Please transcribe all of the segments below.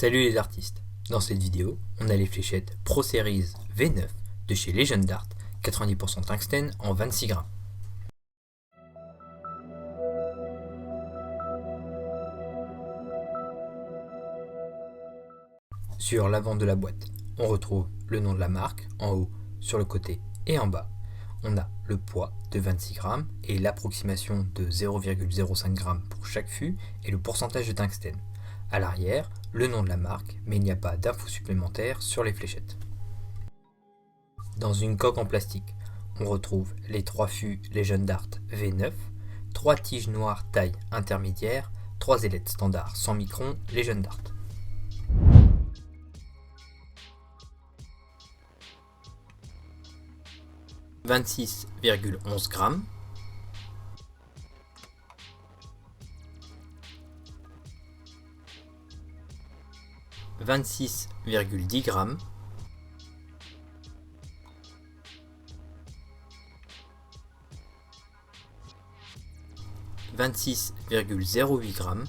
Salut les artistes. Dans cette vidéo, on a les fléchettes Pro Series V9 de chez Legend Dart, 90% tungstène en 26 grammes. Sur l'avant de la boîte, on retrouve le nom de la marque en haut, sur le côté et en bas. On a le poids de 26 grammes et l'approximation de 0,05 g pour chaque fût et le pourcentage de tungstène. À l'arrière, le nom de la marque, mais il n'y a pas d'infos supplémentaires sur les fléchettes. Dans une coque en plastique, on retrouve les 3 fûts Legend Dart V9, 3 tiges noires taille intermédiaire, 3 ailettes standard 100 microns Legend Dart. « 26,11 grammes, « 26,10 grammes, « 26,08 grammes,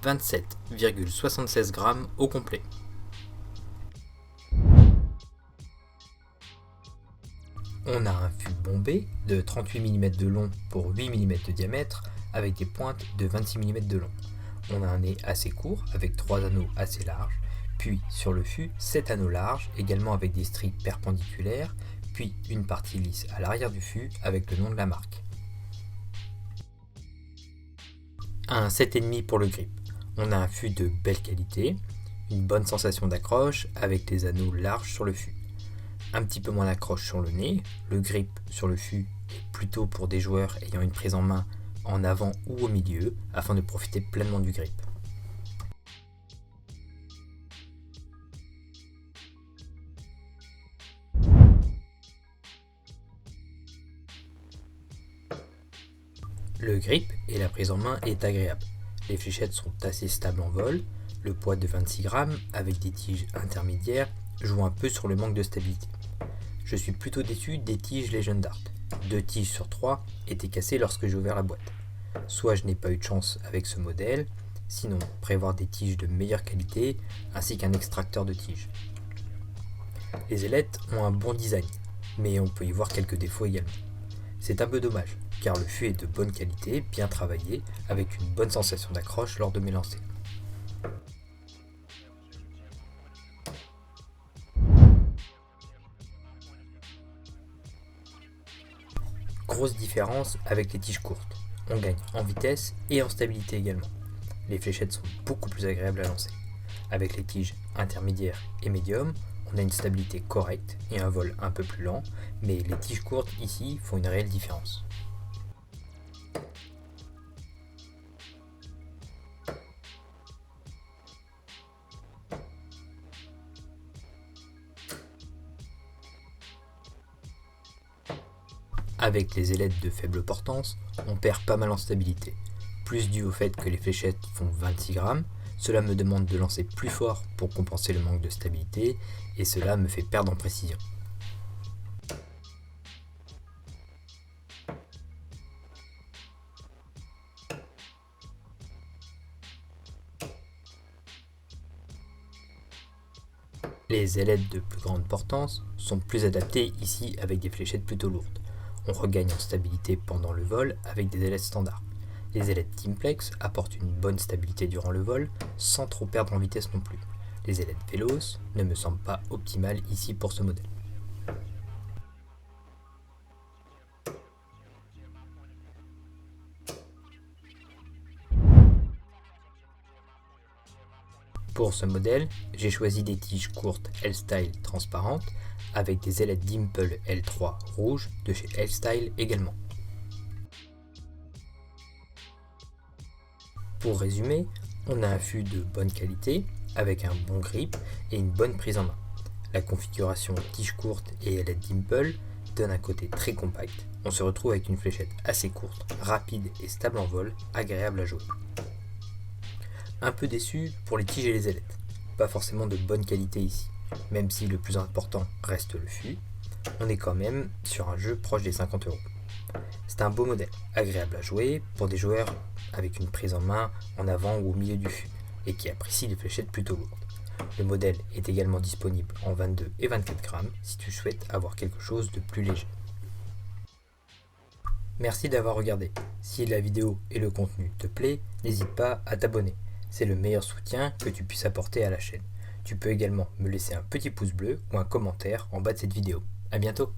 « 27,76 grammes au complet. On a un fût bombé de 38 mm de long pour 8 mm de diamètre avec des pointes de 26 mm de long. On a un nez assez court avec 3 anneaux assez larges, puis sur le fût 7 anneaux larges également avec des stries perpendiculaires, puis une partie lisse à l'arrière du fût avec le nom de la marque. Un 7,5 pour le grip. On a un fût de belle qualité, une bonne sensation d'accroche avec des anneaux larges sur le fût. Un petit peu moins d'accroche sur le nez, le grip sur le fût est plutôt pour des joueurs ayant une prise en main en avant ou au milieu afin de profiter pleinement du grip. Le grip et la prise en main est agréable. Les fléchettes sont assez stables en vol, le poids de 26 grammes avec des tiges intermédiaires joue un peu sur le manque de stabilité. Je suis plutôt déçu des tiges Legend Dart. 2 tiges sur 3 étaient cassées lorsque j'ai ouvert la boîte. Soit je n'ai pas eu de chance avec ce modèle, sinon prévoir des tiges de meilleure qualité ainsi qu'un extracteur de tiges. Les ailettes ont un bon design, mais on peut y voir quelques défauts également. C'est un peu dommage, car le fût est de bonne qualité, bien travaillé, avec une bonne sensation d'accroche lors de mes lancers. Grosse différence avec les tiges courtes. On gagne en vitesse et en stabilité également. Les fléchettes sont beaucoup plus agréables à lancer. Avec les tiges intermédiaires et médium, on a une stabilité correcte et un vol un peu plus lent, mais les tiges courtes ici font une réelle différence. Avec les ailettes de faible portance, on perd pas mal en stabilité. Plus dû au fait que les fléchettes font 26 grammes, cela me demande de lancer plus fort pour compenser le manque de stabilité et cela me fait perdre en précision. Les ailettes de plus grande portance sont plus adaptées ici avec des fléchettes plutôt lourdes. On regagne en stabilité pendant le vol avec des ailettes standards. Les ailettes Timplex apportent une bonne stabilité durant le vol sans trop perdre en vitesse non plus. Les ailettes Veloce ne me semblent pas optimales ici pour ce modèle. Pour ce modèle, j'ai choisi des tiges courtes L-Style transparentes avec des ailettes Dimple L3 rouges de chez L-Style également. Pour résumer, on a un fût de bonne qualité avec un bon grip et une bonne prise en main. La configuration tige courte et ailette Dimple donne un côté très compact. On se retrouve avec une fléchette assez courte, rapide et stable en vol, agréable à jouer. Un peu déçu pour les tiges et les ailettes. Pas forcément de bonne qualité ici. Même si le plus important reste le fût, on est quand même sur un jeu proche des 50 €. C'est un beau modèle, agréable à jouer pour des joueurs avec une prise en main en avant ou au milieu du fût et qui apprécie les fléchettes plutôt lourdes. Le modèle est également disponible en 22 et 24 grammes si tu souhaites avoir quelque chose de plus léger. Merci d'avoir regardé. Si la vidéo et le contenu te plaît, n'hésite pas à t'abonner. C'est le meilleur soutien que tu puisses apporter à la chaîne. Tu peux également me laisser un petit pouce bleu ou un commentaire en bas de cette vidéo. A bientôt!